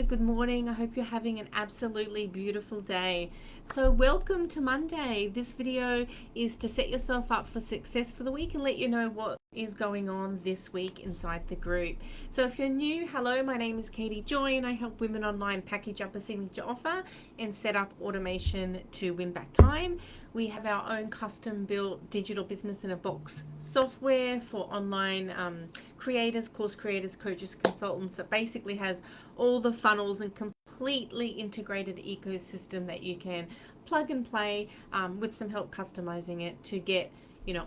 Good morning. I hope you're having an absolutely beautiful day. So welcome to Monday. This video is to set yourself up for success for the week and let you know what is going on this week inside the group. So if you're new, hello, my name is Katie Joy and I help women online package up a signature offer and set up automation to win back time. We have our own custom built digital business in a box software for online creators, course creators, coaches, consultants that basically has all the funnels and completely integrated ecosystem that you can plug and play with some help customizing it to get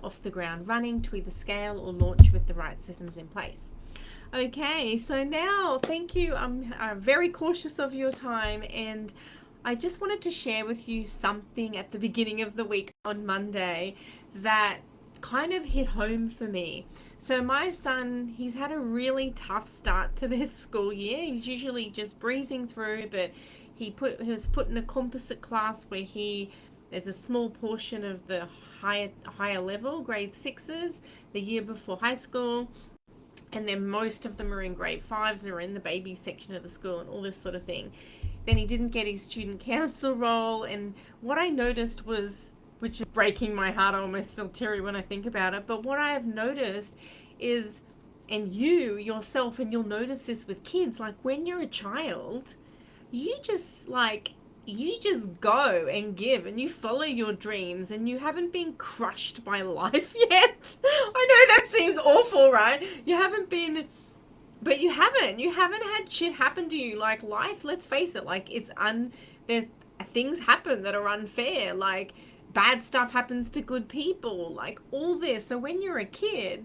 off the ground running, to either scale or launch with the right systems in place. Okay, so now thank you. I'm very cautious of your time, and I just wanted to share with you something at the beginning of the week on Monday that kind of hit home for me. So my son, he's had a really tough start to this school year. He's usually just breezing through, but he was put in a composite class where there's a small portion of the higher level, grade 6s, the year before high school, and then most of them are in grade 5s. They're in the baby section of the school and all this sort of thing. Then he didn't get his student council role, and what I noticed was, which is breaking my heart, I almost feel teary when I think about it, but what I have noticed is, and you yourself, and you'll notice this with kids, like when you're a child, you just go and give and you follow your dreams and you haven't been crushed by life yet. I know that seems awful, right? You haven't been, but you haven't had shit happen to you. Like life, let's face it, like there's things happen that are unfair, like bad stuff happens to good people, like all this. So when you're a kid,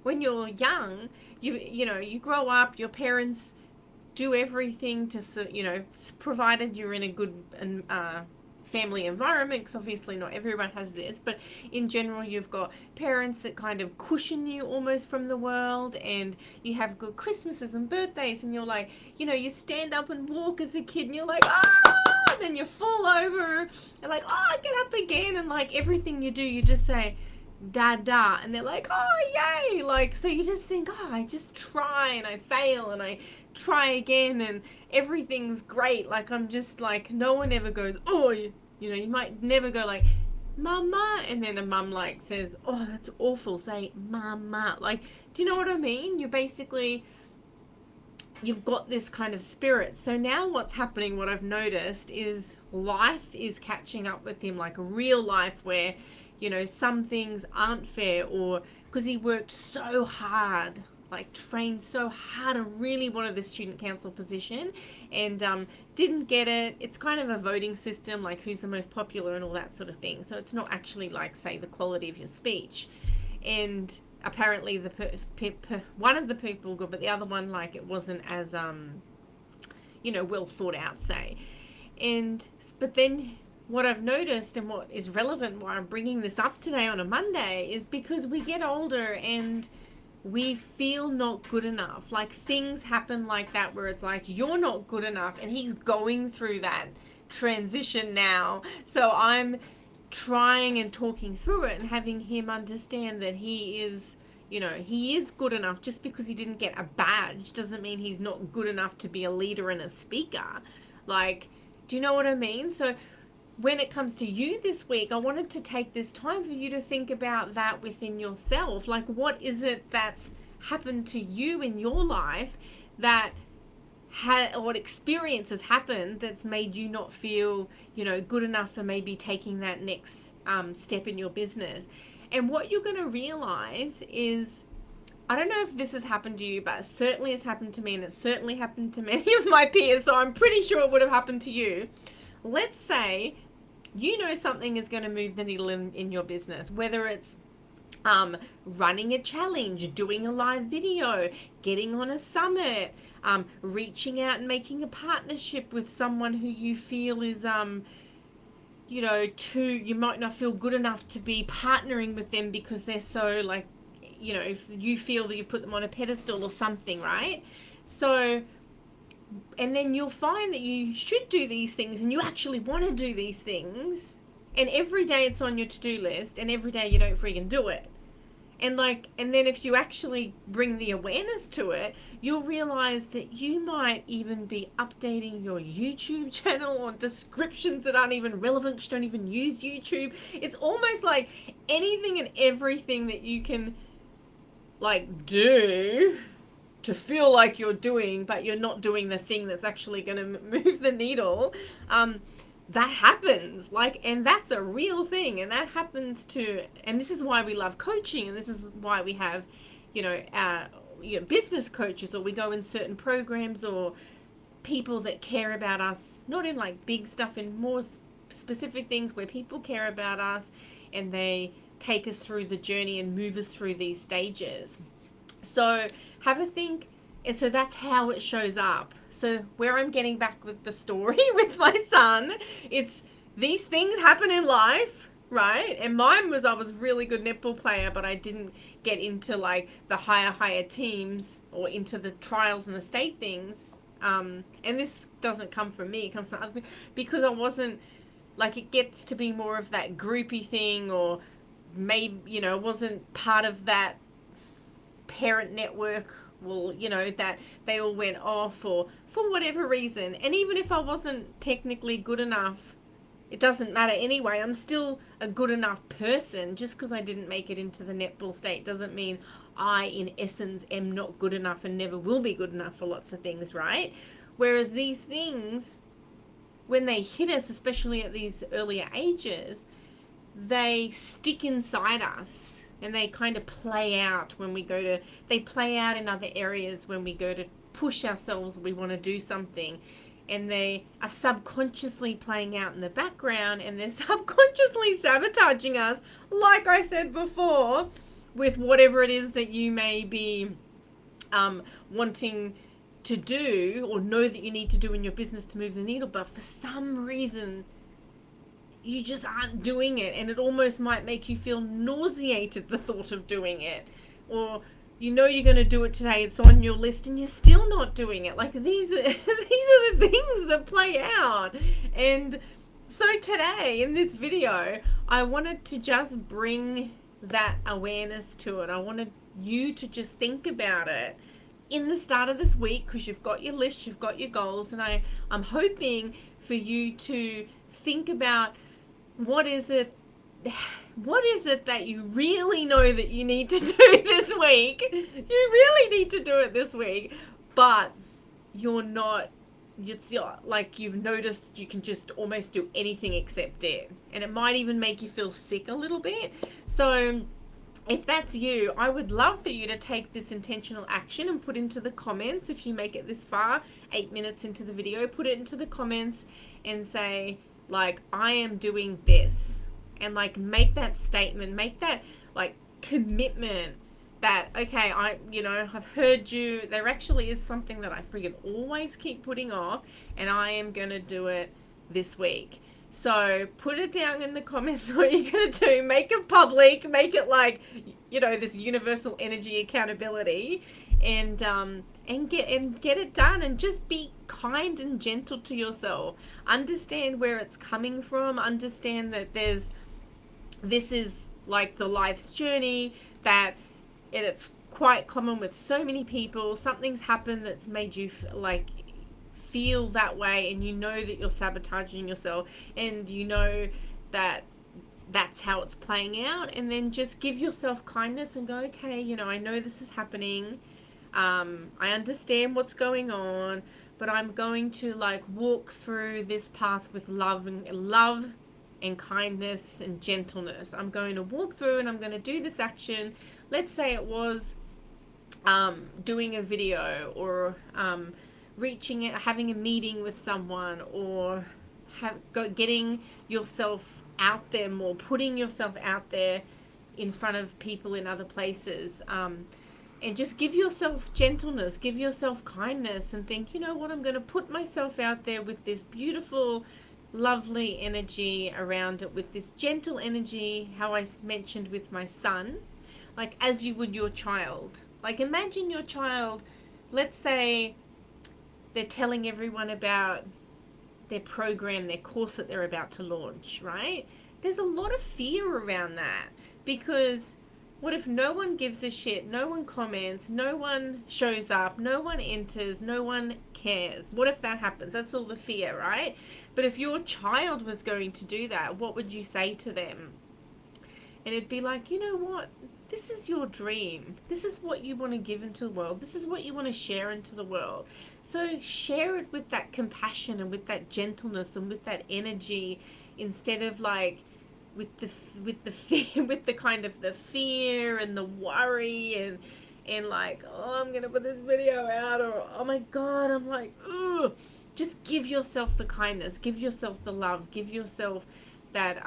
when you're young, you grow up, your parents do everything to, provided you're in a good family environment, because obviously not everyone has this, but in general you've got parents that kind of cushion you almost from the world, and you have good Christmases and birthdays, and you're like, you stand up and walk as a kid and you're like, and then you fall over and like, get up again, and like everything you do you just say da, and they're like, yay, like, so you just think, I just try and I fail and I try again and everything's great. Like I'm just like, no one ever goes, you might never go like, mama, and then a mum like says, that's awful, say mama. Like, do you know what I mean? You've got this kind of spirit. So now what's happening, what I've noticed is life is catching up with him, like real life, where some things aren't fair, or because he worked so hard, like trained so hard and really wanted the student council position and didn't get it. It's kind of a voting system, like who's the most popular and all that sort of thing. So it's not actually like, say, the quality of your speech. And apparently one of the people good, but the other one, like, it wasn't as well thought out, say. But then what I've noticed, and what is relevant, why I'm bringing this up today on a Monday, is because we get older and we feel not good enough. Like things happen like that where it's like, you're not good enough, and he's going through that transition now. So I'm trying and talking through it and having him understand that he is good enough. Just because he didn't get a badge doesn't mean he's not good enough to be a leader and a speaker. Like, do you know what I mean? So when it comes to you this week, I wanted to take this time for you to think about that within yourself. Like, what is it that's happened to you in your life that what experience has happened that's made you not feel, good enough for maybe taking that next step in your business? And what you're going to realize is, I don't know if this has happened to you, but it certainly has happened to me, and it's certainly happened to many of my peers, so I'm pretty sure it would have happened to you. Let's say something is going to move the needle in your business, whether it's running a challenge, doing a live video, getting on a summit, reaching out and making a partnership with someone who you feel is you might not feel good enough to be partnering with them because they're so, like, if you feel that you've put them on a pedestal or something, right? So, and then you'll find that you should do these things and you actually want to do these things, and every day it's on your to-do list and every day you don't freaking do it. And then if you actually bring the awareness to it, you'll realize that you might even be updating your YouTube channel on descriptions that aren't even relevant, because you don't even use YouTube. It's almost like anything and everything that you can like do to feel like you're doing, but you're not doing the thing that's actually going to move the needle. That happens, and that's a real thing, and that happens to, and this is why we love coaching, and this is why we have, business coaches, or we go in certain programs, or people that care about us, not in like big stuff, in more specific things where people care about us, and they take us through the journey and move us through these stages. So have a think. And so that's how it shows up. So where I'm getting back with the story with my son, it's these things happen in life, right? And mine was, I was a really good netball player, but I didn't get into like the higher teams or into the trials and the state things. And this doesn't come from me, it comes from other people, because I wasn't, like, it gets to be more of that groupie thing, or maybe, wasn't part of that parent network, that they all went off, or for whatever reason. And even if I wasn't technically good enough, it doesn't matter anyway. I'm still a good enough person. Just because I didn't make it into the netball state doesn't mean I, in essence, am not good enough and never will be good enough for lots of things, right? Whereas these things, when they hit us, especially at these earlier ages, they stick inside us. And they kind of play out when we they play out in other areas when we go to push ourselves, we want to do something. And they are subconsciously playing out in the background, and they're subconsciously sabotaging us, like I said before, with whatever it is that you may be wanting to do, or know that you need to do in your business to move the needle. But for some reason, you just aren't doing it, and it almost might make you feel nauseated, the thought of doing it. Or you're going to do it today, it's on your list, and you're still not doing it. Like, these are the things that play out. And so today, in this video, I wanted to just bring that awareness to it. I wanted you to just think about it in the start of this week, because you've got your list, you've got your goals, and I'm hoping for you to think about, what is it that you really know that you need to do this week? You really need to do it this week, but it's like you've noticed you can just almost do anything except it. And it might even make you feel sick a little bit. So if that's you, I would love for you to take this intentional action and put into the comments, if you make it this far, 8 minutes into the video, put it into the comments and say, like, I am doing this, and like make that statement, make that like commitment that, okay, I've heard you. There actually is something that I freaking always keep putting off, and I am gonna do it this week. So put it down in the comments what you're gonna do. Make it public, make it like, this universal energy accountability, and get it done. And just be kind and gentle to yourself. Understand where it's coming from. Understand that this is like the life's journey, and it's quite common with so many people. Something's happened that's made you feel that way, and that you're sabotaging yourself, and that that's how it's playing out. And then just give yourself kindness and go, okay, I know this is happening. I understand what's going on, but I'm going to walk through this path with love and kindness and gentleness. I'm going to walk through, and I'm going to do this action. Let's say it was doing a video, or having a meeting with someone, or getting yourself out there more, putting yourself out there in front of people in other places. And just give yourself gentleness, give yourself kindness, and think, you know what, I'm going to put myself out there with this beautiful, lovely energy around it, with this gentle energy, how I mentioned with my son, like as you would your child. Like, imagine your child, let's say they're telling everyone about their program, their course that they're about to launch, right? There's a lot of fear around that, because What if no one gives a shit, no one comments, no one shows up, no one enters, no one cares? What if that happens? That's all the fear, right? But if your child was going to do that, what would you say to them? And it'd be like, you know what? This is your dream. This is what you want to give into the world. This is what you want to share into the world. So share it with that compassion and with that gentleness and with that energy, instead of like with the fear, with the kind of the fear and the worry, and like, oh, I'm gonna put this video out, or oh my god, I'm like, ugh. Just give yourself the kindness, give yourself the love, give yourself that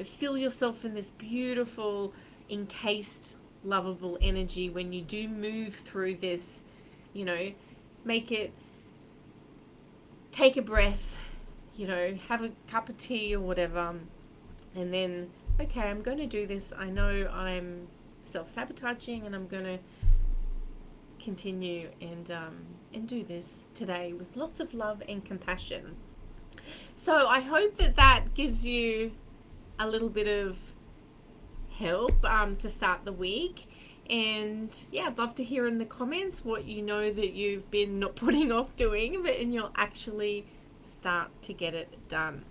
fill yourself in this beautiful, encased, lovable energy when you do move through this. Make it, take a breath, have a cup of tea or whatever, and then, okay, I'm going to do this. I know I'm self-sabotaging, and I'm going to continue and do this today with lots of love and compassion. So I hope that gives you a little bit of help to start the week. And yeah, I'd love to hear in the comments what you know that you've been not putting off doing, and you'll actually start to get it done.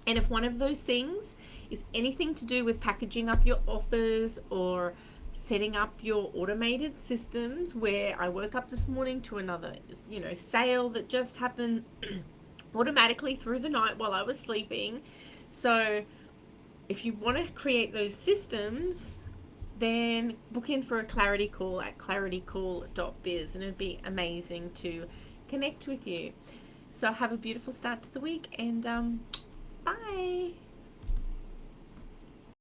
And if one of those things is anything to do with packaging up your offers or setting up your automated systems, where I woke up this morning to another sale that just happened automatically through the night while I was sleeping. So if you want to create those systems, then book in for a clarity call at claritycall.biz, and it'd be amazing to connect with you. So have a beautiful start to the week, and bye.